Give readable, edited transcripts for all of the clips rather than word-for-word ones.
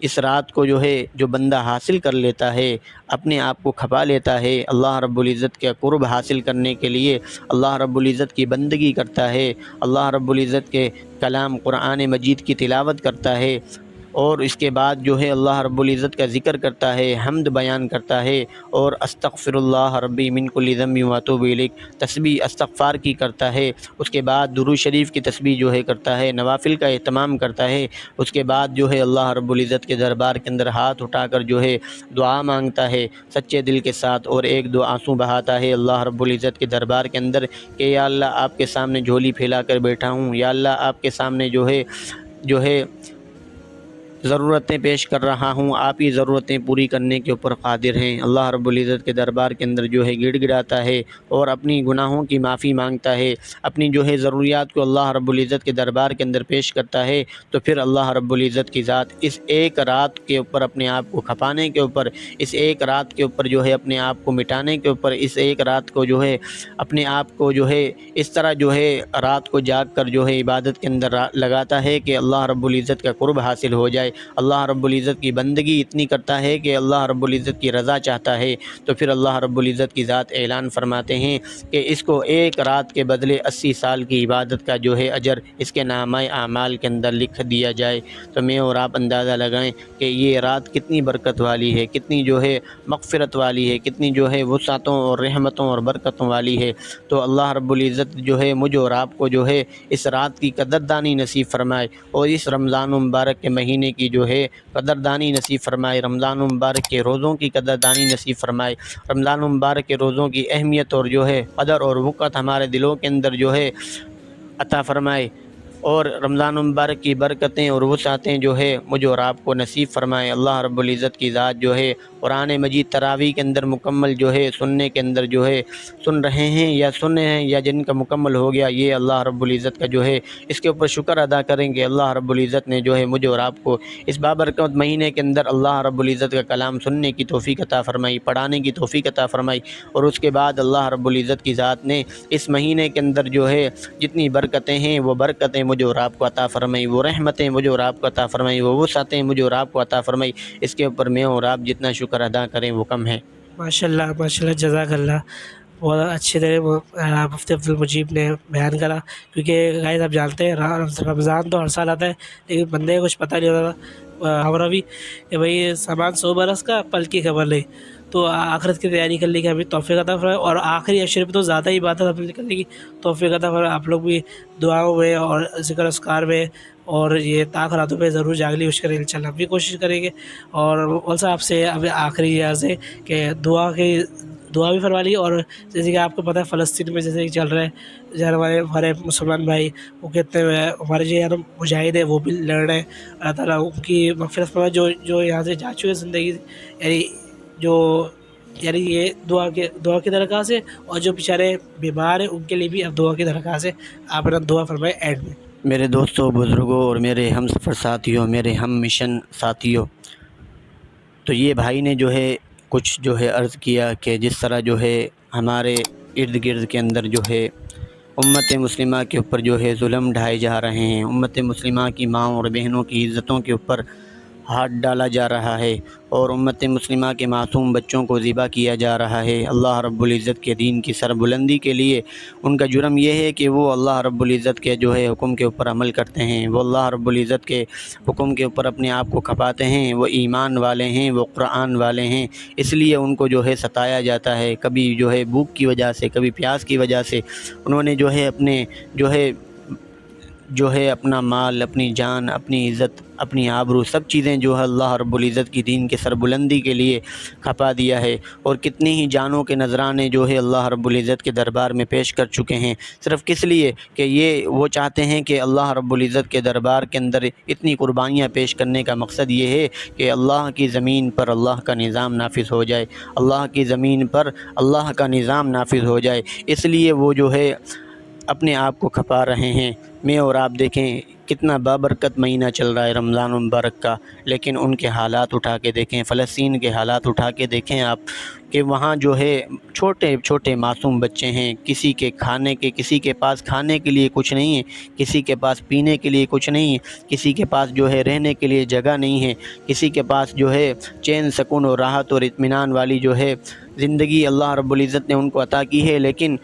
اس رات کو جو ہے جو بندہ حاصل کر لیتا ہے، اپنے آپ کو کھپا لیتا ہے، اللہ رب العزت کے قرب حاصل کرنے کے لیے اللہ رب العزت کی بندگی کرتا ہے، اللہ رب العزت کے کلام قرآن مجید کی تلاوت کرتا ہے، اور اس کے بعد جو ہے اللہ رب العزت کا ذکر کرتا ہے، حمد بیان کرتا ہے، اور استغفر اللہ ربی من کل ذنب واتوب الیہ تسبیح استغفار کی کرتا ہے، اس کے بعد درود شریف کی تسبیح جو ہے کرتا ہے، نوافل کا اہتمام کرتا ہے، اس کے بعد جو ہے اللہ رب العزت کے دربار کے اندر ہاتھ اٹھا کر جو ہے دعا مانگتا ہے سچے دل کے ساتھ، اور ایک دو آنسو بہاتا ہے اللہ رب العزت کے دربار کے اندر کہ یا اللہ آپ کے سامنے جھولی پھیلا کر بیٹھا ہوں، یا اللہ آپ کے سامنے جو ہے ضرورتیں پیش کر رہا ہوں، آپ ہی ضرورتیں پوری کرنے کے اوپر قادر ہیں۔ اللہ رب العزت کے دربار کے اندر جو ہے گڑ گڑاتا ہے اور اپنی گناہوں کی معافی مانگتا ہے، اپنی جو ہے ضروریات کو اللہ رب العزت کے دربار کے اندر پیش کرتا ہے، تو پھر اللہ رب العزت کی ذات اس ایک رات کے اوپر اپنے آپ کو کھپانے کے اوپر، اس ایک رات کے اوپر جو ہے اپنے آپ کو مٹانے کے اوپر، اس ایک رات کو جو ہے اپنے آپ کو جو ہے اس طرح جو ہے رات کو جاگ کر جو ہے عبادت کے اندر لگاتا ہے کہ اللہ رب العزت کا قرب حاصل ہو جائے، اللہ رب العزت کی بندگی اتنی کرتا ہے کہ اللہ رب العزت کی رضا چاہتا ہے، تو پھر اللہ رب العزت کی ذات اعلان فرماتے ہیں کہ اس کو ایک رات کے بدلے 80 سال کی عبادت کا جو ہے اجر اس کے نامہ اعمال کے اندر لکھ دیا جائے۔ تو میں اور آپ اندازہ لگائیں کہ یہ رات کتنی برکت والی ہے، کتنی جو ہے مغفرت والی ہے، کتنی جو ہے وسعتوں اور رحمتوں اور برکتوں والی ہے۔ تو اللہ رب العزت جو ہے مجھ اور آپ کو جو ہے اس رات کی قدردانی نصیب فرمائے، اور اس رمضان مبارک کے مہینے کی جو ہے قدردانی نصیب فرمائے، رمضان مبارک کے روزوں کی قدردانی نصیب فرمائے، رمضان مبارک کے روزوں کی اہمیت اور جو ہے قدر اور وقت ہمارے دلوں کے اندر جو ہے عطا فرمائے، اور رمضان مبارک کی برکتیں اور وسعتیں جو ہے مجھ اور آپ کو نصیب فرمائے۔ اللہ رب العزت کی ذات جو ہے قرآن مجید تراویح کے اندر مکمل جو ہے سننے کے اندر جو ہے سن رہے ہیں یا سنے ہیں یا جن کا مکمل ہو گیا، یہ اللہ رب العزت کا جو ہے اس کے اوپر شکر ادا کریں گے۔ اللہ رب العزت نے جو ہے مجھ اور آپ کو اس بابرکت مہینے کے اندر اللہ رب العزت کا کلام سننے کی توفیق عطا فرمائی، پڑھانے کی توفیق عطا فرمائی، اور اس کے بعد اللہ رب العزت کی ذات نے اس مہینے کے اندر جو ہے جتنی برکتیں ہیں وہ برکتیں مجھ اور آپ کو عطا فرمائی، وہ رحمتیں مجھ اور آپ کو عطا فرمائی، وہ وسعتیں مجھ اور آپ کو عطا فرمائی۔ اس کے اوپر میں اور آپ جتنا شکر ادا کریں وہ کم ہے۔ ماشاء اللہ جزاک اللہ، بہت اچھی طرح مفتی عبدالمجید نے بیان کرا، کیونکہ غائز آپ جانتے ہیں رمضان تو ہر سال آتا ہے لیکن بندے کو کچھ پتہ نہیں ہوتا ہمارا بھی کہ بھئی سامان 100 برس کا پل کی خبر نہیں، تو آخرت کی تیاری کرنے کی ہمیں توفیق عطا فرمائے، اور آخری عشرے میں تو زیادہ عبادت اپنے کرنے کی توفیق عطا فرمائے۔ آپ لوگ بھی دعاؤں میں اور ذکر اذکار میں اور یہ طاق راتوں پہ ضرور جاگلی ہوش کریں، انشاءاللہ ہم بھی کوشش کریں گے۔ اور مولوی آپ سے اب آخری یہ عرض ہے کہ دعا بھی فرما لی، اور جیسے کہ آپ کو پتہ ہے فلسطین میں جیسے کہ چل رہا ہے، جو ہمارے مسلمان بھائی وہ کہتے ہیں، ہمارے جو مجاہد ہیں وہ بھی لڑ رہے ہیں، اللہ تعالیٰ ان کی مغفرت فرمائے جو یہاں سے جا چکے زندگی، یعنی یہ دعا کی درخواست ہے، اور جو بیچارے بیمار ہیں ان کے لیے بھی اب دعا کی درخواست ہے، آپ اپنا دعا فرمائے اینڈ میں۔ میرے دوستوں، بزرگوں اور میرے ہم سفر ساتھیوں، میرے ہم مشن ساتھیوں، تو یہ بھائی نے جو ہے کچھ جو ہے عرض کیا کہ جس طرح جو ہے ہمارے ارد گرد کے اندر جو ہے امت مسلمہ کے اوپر جو ہے ظلم ڈھائے جا رہے ہیں، امت مسلمہ کی ماں اور بہنوں کی عزتوں کے اوپر ہاتھ ڈالا جا رہا ہے، اور امت مسلمہ کے معصوم بچوں کو ذبح کیا جا رہا ہے۔ اللہ رب العزت کے دین کی سربلندی کے لیے ان کا جرم یہ ہے کہ وہ اللہ رب العزت کے جو ہے حکم کے اوپر عمل کرتے ہیں، وہ اللہ رب العزت کے حکم کے اوپر اپنے آپ کو کھپاتے ہیں، وہ ایمان والے ہیں، وہ قرآن والے ہیں، اس لیے ان کو جو ہے ستایا جاتا ہے، کبھی جو ہے بھوک کی وجہ سے، کبھی پیاس کی وجہ سے۔ انہوں نے جو ہے اپنے اپنا مال، اپنی جان، اپنی عزت، اپنی آبرو، سب چیزیں جو ہے اللہ رب العزت کی دین کے سربلندی کے لیے کھپا دیا ہے، اور کتنی ہی جانوں کے نذرانے جو ہے اللہ رب العزت کے دربار میں پیش کر چکے ہیں، صرف کس لیے کہ یہ وہ چاہتے ہیں کہ اللہ رب العزت کے دربار کے اندر اتنی قربانیاں پیش کرنے کا مقصد یہ ہے کہ اللہ کی زمین پر اللہ کا نظام نافذ ہو جائے، اللہ کی زمین پر اللہ کا نظام نافذ ہو جائے۔ اس لیے وہ جو ہے اپنے آپ کو کھپا رہے ہیں۔ میں اور آپ دیکھیں کتنا بابرکت مہینہ چل رہا ہے رمضان المبارک کا، لیکن ان کے حالات اٹھا کے دیکھیں، فلسطین کے حالات اٹھا کے دیکھیں آپ کہ وہاں جو ہے چھوٹے چھوٹے معصوم بچے ہیں، کسی کے پاس کھانے کے لیے کچھ نہیں ہے، کسی کے پاس پینے کے لیے کچھ نہیں ہے، کسی کے پاس جو ہے رہنے کے لیے جگہ نہیں ہے، کسی کے پاس جو ہے چین سکون اور راحت اور اطمینان والی جو ہے زندگی اللہ رب العزت نے ان کو عطا کی ہے، لیکن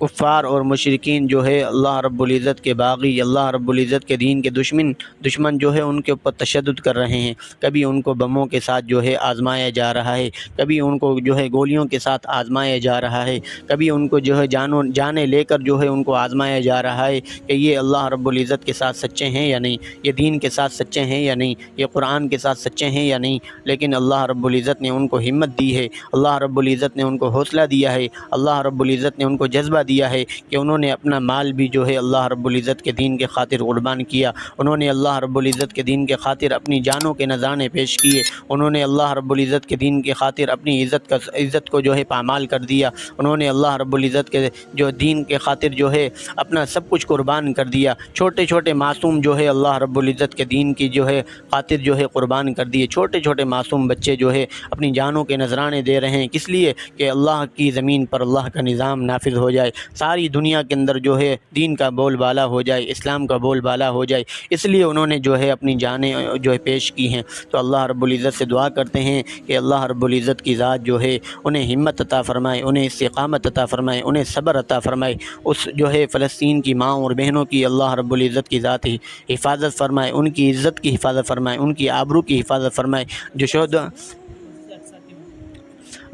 کفار اور مشرکین جو ہے اللہ رب العزت کے باغی، اللہ رب العزت کے دین کے دشمن جو ہے ان کے اوپر تشدد کر رہے ہیں۔ کبھی ان کو بموں کے ساتھ جو ہے آزمایا جا رہا ہے، کبھی ان کو جو ہے گولیوں کے ساتھ آزمایا جا رہا ہے، کبھی ان کو جو ہے جانیں لے کر جو ہے ان کو آزمایا جا رہا ہے کہ یہ اللہ رب العزت کے ساتھ سچے ہیں یا نہیں، یہ دین کے ساتھ سچے ہیں یا نہیں، یہ قرآن کے ساتھ سچے ہیں یا نہیں۔ لیکن اللہ رب العزت نے ان کو ہمت دی ہے، اللہ رب العزت نے ان کو حوصلہ دیا ہے، اللہ رب العزت نے ان کو جذبہ دیا ہے کہ انہوں نے اپنا مال بھی جو ہے اللہ رب العزت کے دین کے خاطر قربان کیا، انہوں نے اللہ رب العزت کے دین کے خاطر اپنی جانوں کے نذرانے پیش کیے، انہوں نے اللہ رب العزت کے دین کے خاطر اپنی عزت کو جو ہے پامال کر دیا، انہوں نے اللہ رب العزت کے جو دین کے خاطر جو ہے اپنا سب کچھ قربان کر دیا۔ چھوٹے چھوٹے معصوم جو ہے اللہ رب العزت کے دین کی جو ہے خاطر جو ہے قربان کر دیے، چھوٹے چھوٹے معصوم بچے جو ہے اپنی جانوں کے نذرانے دے رہے ہیں، کس لیے کہ اللہ کی زمین پر اللہ کا نظام نافذ ہو جائے، ساری دنیا کے اندر جو ہے دین کا بول بالا ہو جائے، اسلام کا بول بالا ہو جائے، اس لیے انہوں نے جو ہے اپنی جانیں جو ہے پیش کی ہیں۔ تو اللہ رب العزت سے دعا کرتے ہیں کہ اللہ رب العزت کی ذات جو ہے انہیں ہمت عطا فرمائے، انہیں استقامت عطا فرمائے، انہیں صبر عطا فرمائے، اس جو ہے فلسطین کی ماں اور بہنوں کی اللہ رب العزت کی ذات حفاظت فرمائے، ان کی عزت کی حفاظت فرمائے، ان کی آبرو کی حفاظت فرمائے، جو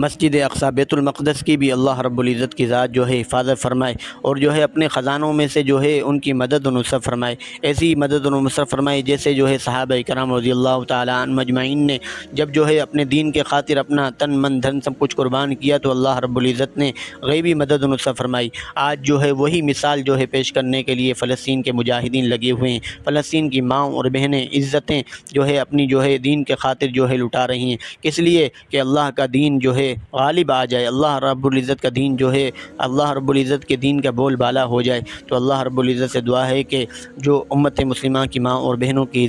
مسجد اقصی بیت المقدس کی بھی اللہ رب العزت کی ذات جو ہے حفاظت فرمائے، اور جو ہے اپنے خزانوں میں سے جو ہے ان کی مدد و نصرت فرمائے، ایسی مدد و نصرت فرمائے جیسے جو ہے صحابہ کرام رضی اللہ تعالیٰ عنہم اجمعین نے جب جو ہے اپنے دین کے خاطر اپنا تن من دھن سب کچھ قربان کیا تو اللہ رب العزت نے غیبی مدد و نصرت فرمائی۔ آج جو ہے وہی مثال جو ہے پیش کرنے کے لیے فلسطین کے مجاہدین لگے ہوئے ہیں، فلسطین کی ماں اور بہنیں عزتیں جو ہے اپنی جو ہے دین کے خاطر جو ہے لٹا رہی ہیں، کس لیے کہ اللہ کا دین جو ہے غالب آ جائے، اللہ رب العزت کا دین جو ہے اللہ رب العزت کے دین کا بول بالا ہو جائے۔ تو اللہ رب العزت سے دعا ہے کہ جو امت مسلمہ کی ماں اور بہنوں کی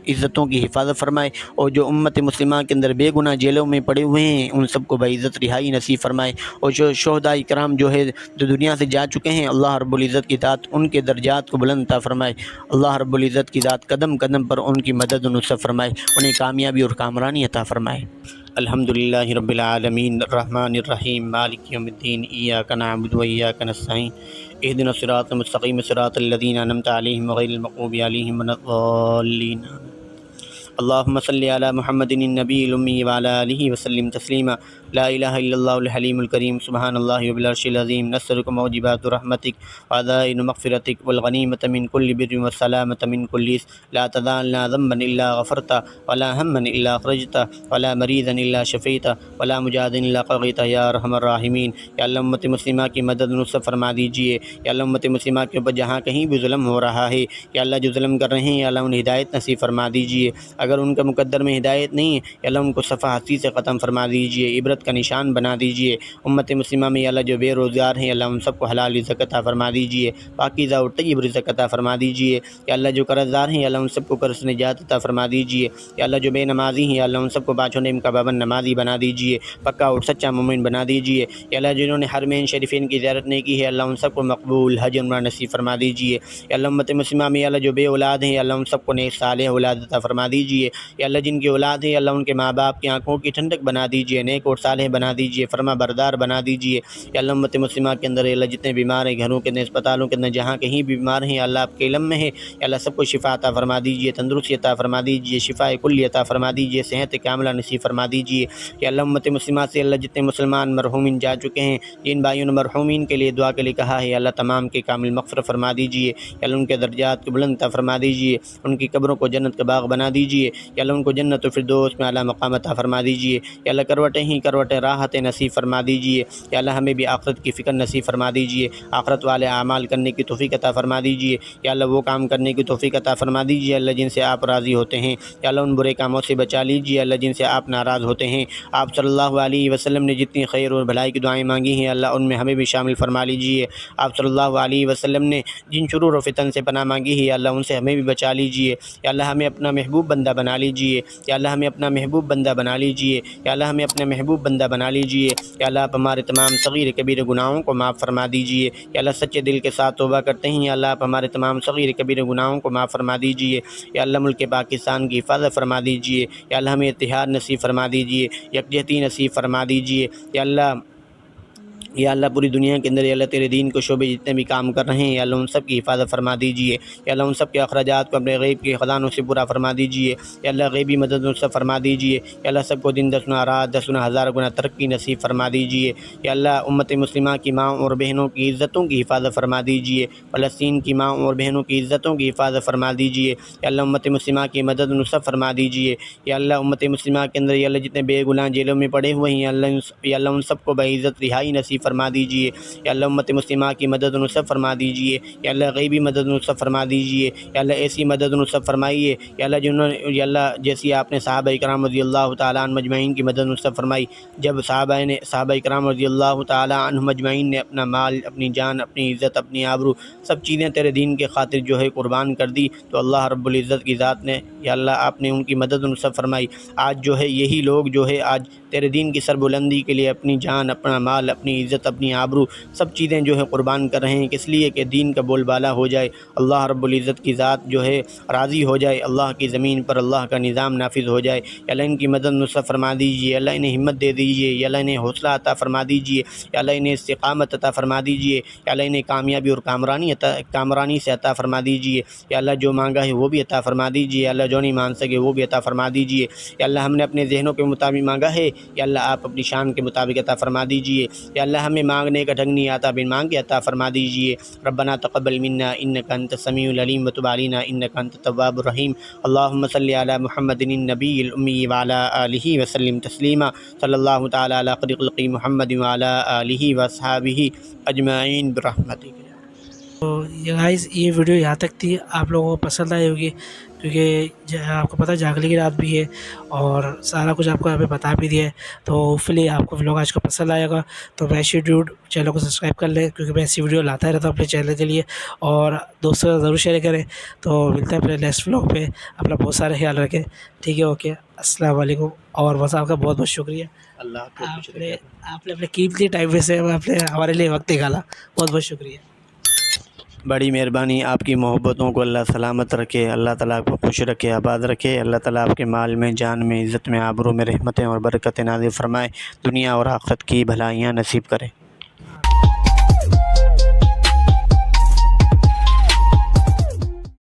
عزتوں کی حفاظت فرمائے، اور جو امت مسلمہ کے اندر بے گناہ جیلوں میں پڑے ہوئے ہیں ان سب کو بعزت رہائی نصیب فرمائے، اور جو شہداء کرام جو ہے جو دنیا سے جا چکے ہیں اللہ رب العزت کی ذات ان کے درجات کو بلند عطا فرمائے، اللہ رب العزت کی ذات قدم قدم پر ان کی مدد و نصرت فرمائے، انہیں کامیابی اور کامرانی عطا فرمائے۔ الحمدللہ رب العالمین الرحمن الرحیم مالک یوم الدین ایاک نعبد و ایاک نستعین اہدنا الصراط المستقیم صراط الذین انعمت علیہم غیر المغضوب علیہم ولا الضالین۔ اللہم صلی علی محمد النبی الامی وعلی آلہ وسلم تسلیما۔ لا الہ الا اللہ الحلیم الکریم سبحان اللہ وبالعرش العظیم نسألک موجبات رحمتک وعزائم مغفرتک والغنیمۃ من کل بر والسلامۃ من کل اثم لا تدع لنا ذنبا الا غفرته ولا ہما الا فرجته ولا مریضا الا شفیته ولا مجاهدا الا قضیته یا ارحم الراحمین۔ یا اللہ امت مسلمہ کی مدد و نصرت فرما دیجیے، یا اللہ امت مسلمہ کے اوپر جہاں کہیں بھی ظلم ہو رہا ہے یا اللہ جو ظلم کر رہے ہیں یا اللہ انہیں ہدایت نصیب فرما دیجیے، اگر ان کا مقدر میں ہدایت نہیں ہے یا اللہ ان کو صفحہ ہستی سے ختم فرما دیجیے، عبرت کا نشان بنا دیجیے۔ امت مسلمہ میں یا اللہ جو بے روزگار ہیں یا اللہ ان سب کو حلال رزق عطا فرما دیجیے، پاکیزہ اور طیب رزق عطا فرما دیجیے، یا اللہ جو قرض دار ہیں یا اللہ ان سب کو قرض سے نجات عطا فرما دیجیے، یا اللہ جو بے نمازی ہیں یا اللہ ان سب کو پانچوں ٹائم کا پابند نمازی بنا دیجیے، پکا اور سچا مومن بنا دیجیے، یا اللہ جنہوں نے حرمین شریفین کی زیارت نہیں کی ہے اللہ ان سب کو مقبول حج عمرہ نصیب فرما دیجیے، یا اللہ امت مسلمہ میں یا اللہ جو بے اولاد ہیں یا اللہ ان سب کو نیک صالح اولاد عطا فرما دیجیے، یا اللہ جن کی اولاد ہے اللہ ان کے ماں باپ کی آنکھوں کی ٹھنڈک بنا دیجیے، نیک اور صالح بنا دیجیے، فرما بردار بنا دیجیے، یا اللہ امت مسلمہ کے اندر اللہ جتنے بیمار ہیں گھروں کے اندر اسپتالوں کے اندر جہاں کہیں بھی بیمار ہیں اللہ آپ کے علم میں ہے یا اللہ سب کو شفا عطا فرما دیجیے، تندرستی عطا فرما دیجیے، شفا کلی عطا فرما دیجیے، صحت کاملہ نصیب فرما دیجیے، یا اللہ امت مسلمہ سے اللہ جتنے مسلمان مرحومین جا چکے ہیں جن بھائیوں نے مرحومین کے لیے دعا کے لیے کہا ہے یا اللہ تمام کے کامل مغفرت فرما دیجیے، یا اللہ ان کے درجات کو بلند عطا فرما دیجیے، ان کی قبروں کو جنت کا باغ بنا دیجیے۔ دیجیے، یا اللہ ان کو جنت الفردوس میں اعلیٰ مقام عطا فرما دیجیے، یا اللہ کروٹیں ہی کروٹیں راحت نصیب فرما دیجیے، یا اللہ ہمیں بھی آخرت کی فکر نصیب فرما دیجیے، آخرت والے اعمال کرنے کی توفیق عطا فرما دیجیے، یا اللہ وہ کام کرنے کی توفیق عطا فرما دیجیے اللہ جن سے آپ راضی ہوتے ہیں، یا اللہ ان برے کاموں سے بچا لیجیے اللہ جن سے آپ ناراض ہوتے ہیں۔ آپ صلی اللہ علیہ وسلم نے جتنی خیر اور بھلائی کی دعائیں مانگی ہیں اللہ ان میں ہمیں بھی شامل فرما لیجیے۔ آپ صلی اللہ علیہ وسلم نے جن شرور و فتن سے پناہ مانگی ہے اللہ ان سے ہمیں بھی بچا لیجیے، یا اللہ ہمیں اپنا محبوب بندہ بنا لیجیے، یا اللہ ہمیں اپنا محبوب بندہ بنا لیجیے، یا اللہ ہمیں اپنا محبوب بندہ بنا لیجیے، یا اللہ آپ ہمارے تمام صغیر کبیر گناہوں کو معاف فرما دیجیے، یا اللہ سچے دل کے ساتھ توبہ کرتے ہیں یا اللہ آپ ہمارے تمام صغیر کبیر گناہوں کو معاف فرما دیجیے، یا اللہ ملک پاکستان کی حفاظت فرما دیجیے، یا اللہ ہمیں اتحاد نصیب فرما دیجیے، یکجہتی نصیب فرما دیجیے، یا اللہ پوری دنیا کے اندر یا اللہ تیرے دین کو شعبے جتنے بھی کام کر رہے ہیں یا اللہ ان سب کی حفاظت فرما دیجیے، یا اللہ ان سب کے اخراجات کو اپنے غیب کے خزانوں سے پورا فرما دیجیے، یا اللہ غیبی مدد ان سب فرما دیجیے، یا اللہ سب کو دن دسنا رات دسنا ہزار گنا ترقی نصیب فرما دیجیے، یا اللہ امت مسلمہ کی ماں اور بہنوں کی عزتوں کی حفاظت فرما دیجیے، فلسطین کی ماں اور بہنوں کی عزتوں کی حفاظت فرما دیجیے، یا اللہ امت مسلمہ کی مدد نصب فرما دیجیے، یا اللہ امت مسلمہ کے اندر یا اللہ جتنے بے گناہ جیلوں میں پڑے ہوئے ہیں یا اللہ ان سب کو بعزت رہائی نصیب فرما دیجیے، یا اللہ امت مسلمہ کی مدد نصب فرما دیجیے، یا اللہ غیبی مدد نصب فرما دیجیے، یا اللہ ایسی مدد نصب فرمائیے یا اللہ جنہوں نے یا اللہ جیسی آپ نے صحابہ کرام رضی اللہ تعالیٰ عنہ مجمعین کی مدد نصب فرمائی، جب صحابہ کرام رضی اللہ تعالیٰ عنہ مجمعین نے اپنا مال اپنی جان اپنی عزت اپنی آبرو سب چیزیں تیرے دین کے خاطر جو ہے قربان کر دی، تو اللہ رب العزت کی ذات نے یا اللہ آپ نے ان کی مدد نصب فرمائی۔ آج جو ہے یہی لوگ جو ہے آج تیرے دین کی سربلندی کے لیے اپنی جان اپنا مال اپنی عزت اپنی آبرو سب چیزیں جو ہے قربان کر رہے ہیں کس لیے کہ دین کا بول بالا ہو جائے، اللہ رب العزت کی ذات جو ہے راضی ہو جائے، اللہ کی زمین پر اللہ کا نظام نافذ ہو جائے، یا اللہ ان کی مدد نصب فرما دیجیے، اللہ انہیں ہمت دے دیجیے، یا اللہ انہیں حوصلہ عطا فرما دیجیے، یا اللہ انہیں استقامت عطا فرما دیجیے، یا اللہ انہیں کامیابی اور کامرانی سے عطا فرما دیجیے، یا اللہ جو مانگا ہے وہ بھی عطا فرما دیجیے، یا اللہ جو نہیں مان سکے وہ بھی عطا فرما دیجیے، یا اللہ ہم نے اپنے ذہنوں کے مطابق مانگا ہے یا اللہ آپ اپنی شان کے مطابق عطا فرما دیجیے، یا اللہ ہمیں مانگنے کا ڈھنگ نہیں آتا بن مانگ کے عطا فرما دیجیے۔ ربنا تقبل منا انک انت السمیع العلیم وتب علینا انک انت التواب الرحیم۔ اللہم صلی علی محمد النبی الامی وعلی آلہ وسلم تسلیما، صلی اللہ تعالی علی خیر خلق محمد وعلی آلہ واصحابہ اجمعین برحمتک۔ تو یہ گائز یہ ویڈیو یہاں تک تھی، آپ لوگوں کو پسند آئی ہوگی کیونکہ آپ کو پتہ جاگنے کی رات بھی ہے اور سارا کچھ آپ کو یہاں پہ بتا بھی دیا ہے، تو ہوپفلی آپ کو ولاگ آج کو پسند آئے گا۔ تو میشی ڈیوڈ چینل کو سبسکرائب کر لیں کیونکہ میں ایسی ویڈیو لاتا رہتا ہوں اپنے چینل کے لیے، اور دوستوں سے ضرور شیئر کریں۔ تو ملتے ہیں اپنے نیکسٹ ولاگ پہ، اپنا بہت سارا خیال رکھیں، ٹھیک ہے، اوکے، السلام علیکم۔ اور بس آپ کا بہت بہت شکریہ، اللہ آپ نے اپنے قیمتی ٹائم میں سے ہمارے لیے وقت نکالا، بہت بہت شکریہ۔ بڑی مہربانی، آپ کی محبتوں کو اللہ سلامت رکھے، اللہ تعالیٰ آپ کو خوش رکھے آباد رکھے، اللہ تعالیٰ آپ کے مال میں جان میں عزت میں آبرو میں رحمتیں اور برکتیں نازل فرمائے، دنیا اور آخرت کی بھلائیاں نصیب کرے۔